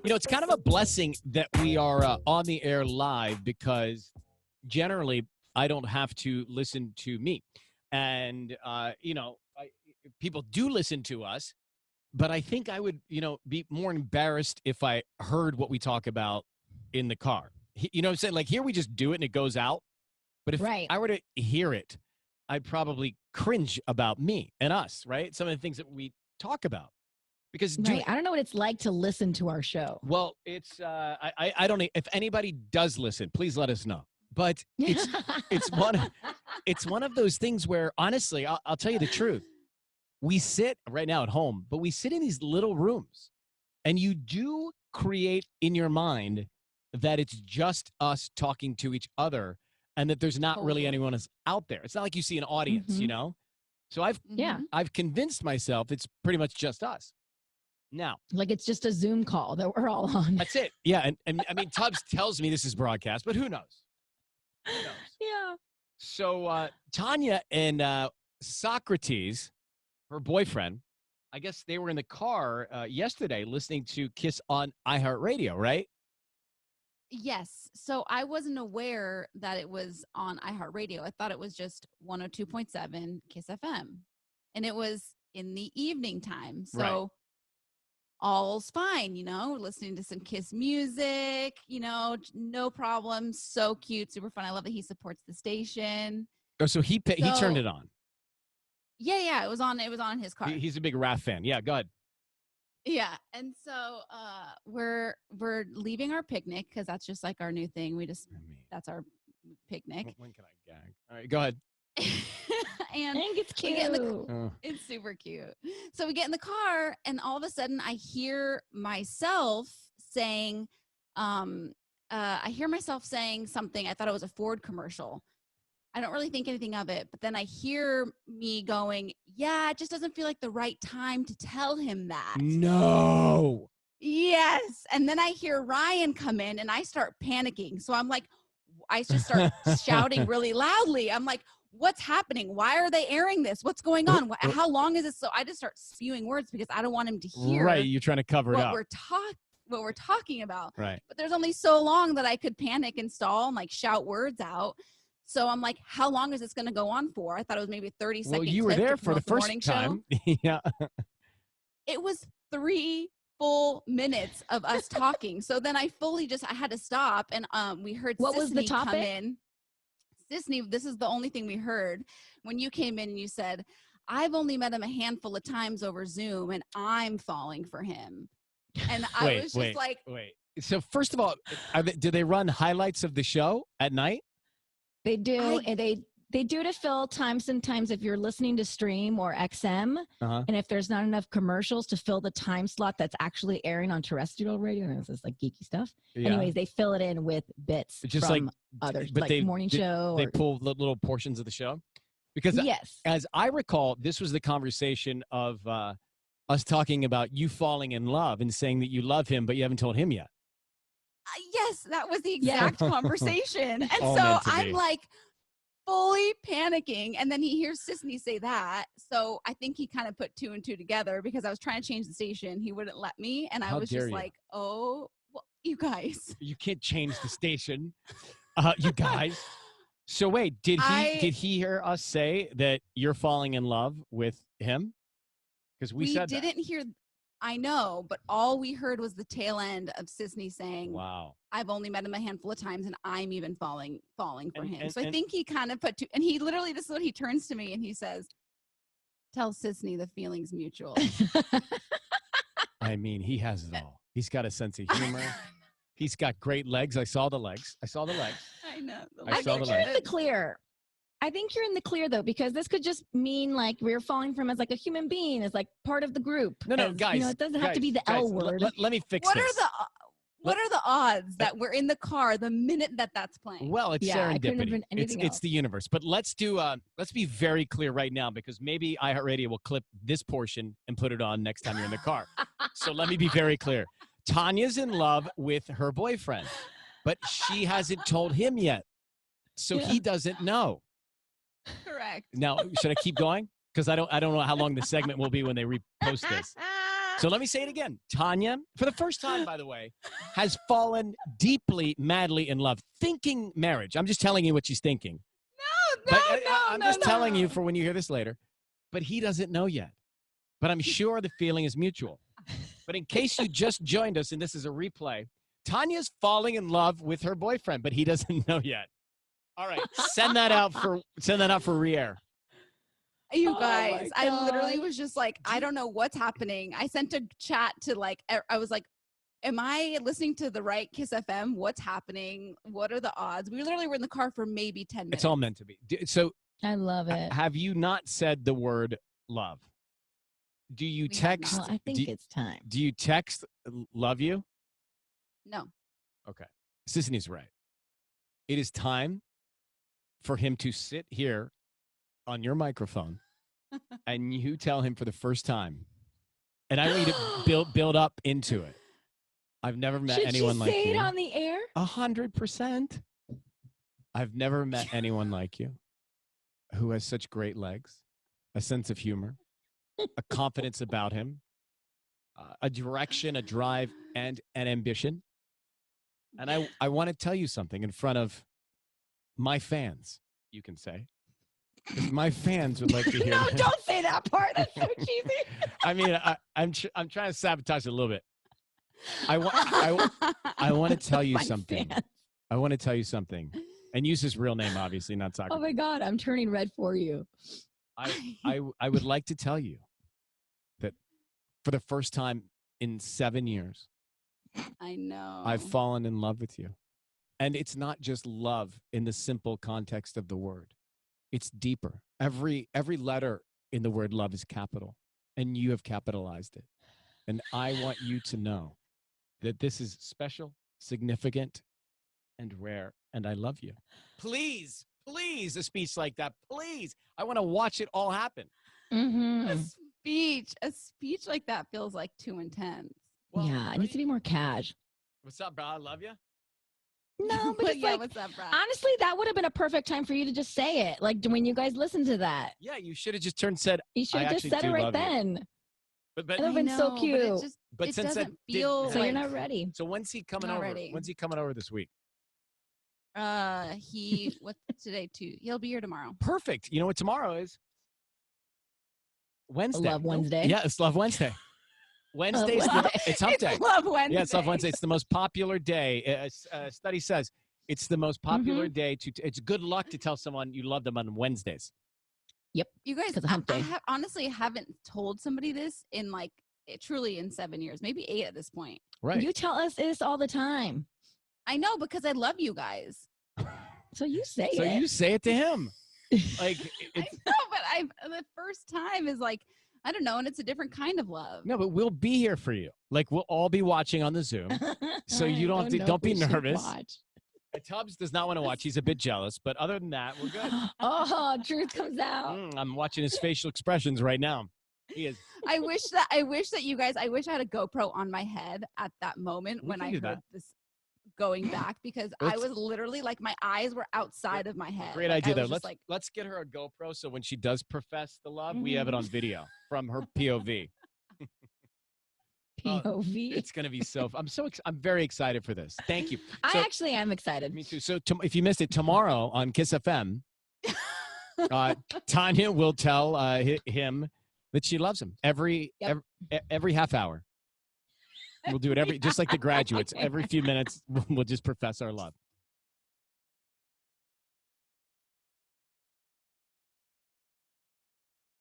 You know, it's kind of a blessing that we are on the air live because generally I don't have to listen to me. And, people do listen to us, but I think I would, be more embarrassed if I heard what we talk about in the car. You know what I'm saying? Like here we just do it and it goes out. But if Right. I were to hear it, I'd probably cringe about me and us, right? Some of the things that we talk about. Because Right. I don't know what it's like to listen to our show. well, it's I don't. If anybody does listen, please let us know. But it's one of those things where honestly, I'll tell you the truth. We sit right now at home, but we sit in these little rooms, and you do create in your mind that it's just us talking to each other, and that there's not really anyone else out there. It's not like you see an audience, you know. So I've convinced myself it's pretty much just us. Now, like it's just a Zoom call that we're all on. That's it. Yeah, and I mean Tubbs tells me this is broadcast, but who knows? Who knows? Yeah. So Tanya and Socrates, her boyfriend, I guess they were in the car yesterday listening to Kiss on iHeartRadio, right? Yes. So I wasn't aware that it was on iHeartRadio. I thought it was just 102.7 Kiss FM. And it was in the evening time. So Right. all's fine, listening to some Kiss music, no problem. So cute, super fun. I love that he supports the station. Oh, so he turned it on. Yeah, it was on his car. He's a big Raph fan. Yeah, go ahead. Yeah, and so we're leaving our picnic because that's just like our new thing. That's our picnic. When can I gag? All right, go ahead. And I think it's cute. It's super cute. So we get in the car, and all of a sudden, I hear myself saying, something. I thought it was a Ford commercial. I don't really think anything of it, but then I hear me going, yeah, it just doesn't feel like the right time to tell him that. No. Yes. And then I hear Ryan come in and I start panicking. So I'm like, I just start shouting really loudly. I'm like, what's happening? Why are they airing this? What's going on? How long is this? So I just start spewing words because I don't want him to hear. Right. You're trying to cover it up. What we're talking about. Right. But there's only so long that I could panic and stall and like shout words out. So I'm like, how long is this going to go on for? I thought it was maybe 30 seconds. Well, you were there for the first time. Yeah. It was 3 full minutes of us talking. So then I had to stop, and we heard what was the Sisney topic? come in. Sisney, this is the only thing we heard when you came in and you said, I've only met him a handful of times over Zoom and I'm falling for him. And I was just like, wait. So first of all, do they run highlights of the show at night? They do. And they do to fill time sometimes if you're listening to stream or XM, and if there's not enough commercials to fill the time slot that's actually airing on terrestrial radio, and this is like geeky stuff. Yeah. Anyways, they fill it in with bits just from others, like morning show. They pull little portions of the show? Because yes, as I recall, this was the conversation of us talking about you falling in love and saying that you love him, but you haven't told him yet. Yes, that was the exact conversation. And All so I'm like fully panicking. And then he hears Sisney say that. So I think he kind of put 2 and 2 together because I was trying to change the station. He wouldn't let me. And I was just like, oh, well, you guys. You can't change the station. You guys. So wait, did he hear us say that you're falling in love with him? Because we said didn't hear. I know, but all we heard was the tail end of Sisney saying, wow, I've only met him a handful of times and I'm even falling for him. So I think he kind of put 2, and he literally, this is what he turns to me and he says, tell Sisney the feeling's mutual. I mean, he has it all. He's got a sense of humor. He's got great legs. I saw the legs. I know. I think you're in the clear. I think you're in the clear, though, because this could just mean like we're falling for him as like a human being, as like part of the group. No, guys. It doesn't have to be the L word. Let me fix this. What are the odds that we're in the car the minute that's playing? Well, it's serendipity. It's the universe. But let's be very clear right now, because maybe iHeartRadio will clip this portion and put it on next time you're in the car. So let me be very clear. Tanya's in love with her boyfriend, but she hasn't told him yet. So he doesn't know. Correct. Now, should I keep going? Because I don't know how long the segment will be when they repost this. So let me say it again. Tanya, for the first time, by the way, has fallen deeply, madly in love, thinking marriage. I'm just telling you what she's thinking. I'm just telling you for when you hear this later. But he doesn't know yet. But I'm sure the feeling is mutual. But in case you just joined us and this is a replay, Tanya's falling in love with her boyfriend, but he doesn't know yet. All right, send that out for re-air. You guys, I literally was just like, I don't know what's happening. I sent a chat to I was like, am I listening to the right Kiss FM? What's happening? What are the odds? We literally were in the car for maybe 10 minutes. It's all meant to be. So I love it. Have you not said the word love? Do you text? Well, I think it's time. Do you text love you? No. Okay. Sisney's right. It is time for him to sit here on your microphone and you tell him for the first time. And I need to build up into it. I've never met anyone like you. Should you say it on the air? 100%. I've never met anyone like you who has such great legs, a sense of humor, a confidence about him, a direction, a drive, and an ambition. And I want to tell you something in front of my fans, you can say. My fans would like to hear. No, don't say that part. That's so cheesy. I mean, I'm trying to sabotage it a little bit. I want to tell you something. Fans. I want to tell you something. And use his real name, obviously, not Seacrest. Oh my God, I'm turning red for you. I would like to tell you that for the first time in 7 years, I know. I've fallen in love with you. And it's not just love in the simple context of the word. It's deeper. Every letter in the word love is capital, and you have capitalized it. And I want you to know that this is special, significant, and rare, and I love you. Please, a speech like that, please. I want to watch it all happen. Mm-hmm. A speech like that feels like too intense. Well, yeah, it needs to be more cash. What's up, bro? I love you. No, but it's like, what's up, bro? Honestly, that would have been a perfect time for you to just say it. Like when you guys listened to that. Yeah, you should have just said. You should have just said it right then. But that would have been so cute. But since doesn't feel so you're not ready. So when's he coming over? When's he coming over this week? What's today too? He'll be here tomorrow. Perfect. You know what tomorrow is? Wednesday. Love Wednesday. Yeah, it's Love Wednesday. Wednesday's it's Hump Day. It's Love Wednesday. Yeah, it's Love Wednesday. It's the most popular day. A study says it's the most popular day it's good luck to tell someone you love them on Wednesdays. Yep. You guys, I honestly haven't told somebody this in truly in 7 years, maybe 8 at this point. Right. You tell us this all the time. I know, because I love you guys. So you say it. So you say it to him. Like I know, but the first time is I don't know, and it's a different kind of love. No, but we'll be here for you. Like we'll all be watching on the Zoom, so you don't be nervous. Tubbs does not want to watch. He's a bit jealous, but other than that, we're good. Oh, truth comes out. I'm watching his facial expressions right now. He is. I wish that you guys. I wish I had a GoPro on my head at that moment when I heard this going back, because I was literally my eyes were outside of my head. Great idea though. Let's get her a GoPro so when she does profess the love, we have it on video from her POV. POV. It's going to be I'm very excited for this. Thank you. I actually am excited. Me too. So if you missed it, tomorrow on Kiss FM, Tanya will tell him that she loves him every half hour. We'll do it just like The Graduates. Every few minutes, we'll just profess our love.